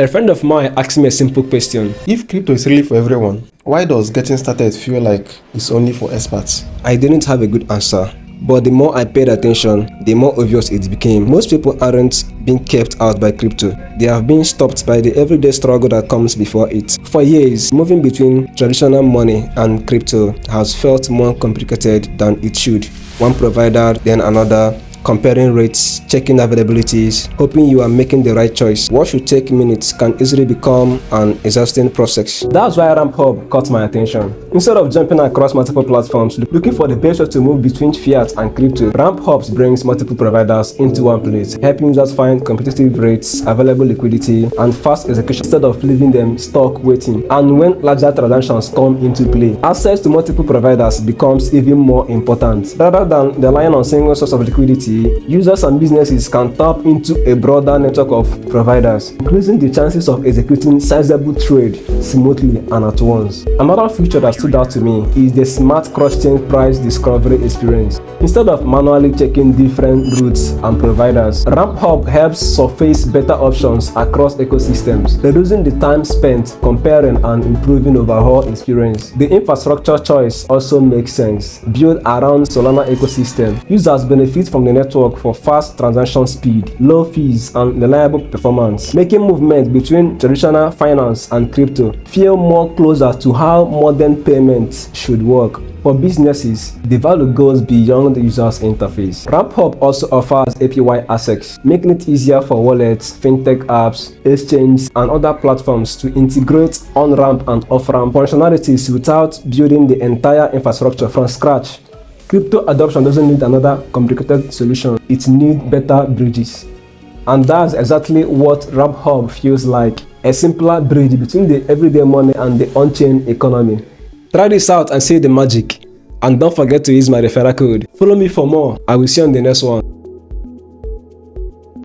A friend of mine asked me a simple question. If crypto is really for everyone, why does getting started feel like it's only for experts? I didn't have a good answer, but the more I paid attention, the more obvious it became. Most people aren't being kept out by crypto. They have been stopped by the everyday struggle that comes before it. For years, moving between traditional money and crypto has felt more complicated than it should. One provider, then another, comparing rates, checking availabilities, hoping you are making the right choice. What should take minutes can easily become an exhausting process. That's why Ramphub caught my attention. Instead of jumping across multiple platforms looking for the best way to move between fiat and crypto, Ramphub brings multiple providers into one place, helping users find competitive rates, available liquidity, and fast execution instead of leaving them stuck waiting. And when larger transactions come into play, access to multiple providers becomes even more important. Rather than relying on a single source of liquidity, users and businesses can tap into a broader network of providers, increasing the chances of executing sizable trade smoothly and at once. Another feature that stood out to me is the smart cross-chain price discovery experience. Instead of manually checking different routes and providers, Ramphub helps surface better options across ecosystems, reducing the time spent comparing and improving overall experience. The infrastructure choice also makes sense. Built around Solana ecosystem, users benefit from the network for fast transaction speed, low fees, and reliable performance, making movement between traditional finance and crypto feel more closer to how modern payments should work. For businesses, the value goes beyond the user's interface. Ramphub also offers API access, making it easier for wallets, fintech apps, exchanges, and other platforms to integrate on-ramp and off-ramp functionalities without building the entire infrastructure from scratch. Crypto adoption doesn't need another complicated solution, it needs better bridges. And that's exactly what Ramphub feels like, a simpler bridge between the everyday money and the on-chain economy. Try this out and see the magic. And don't forget to use my referral code. Follow me for more. I will see you on the next one.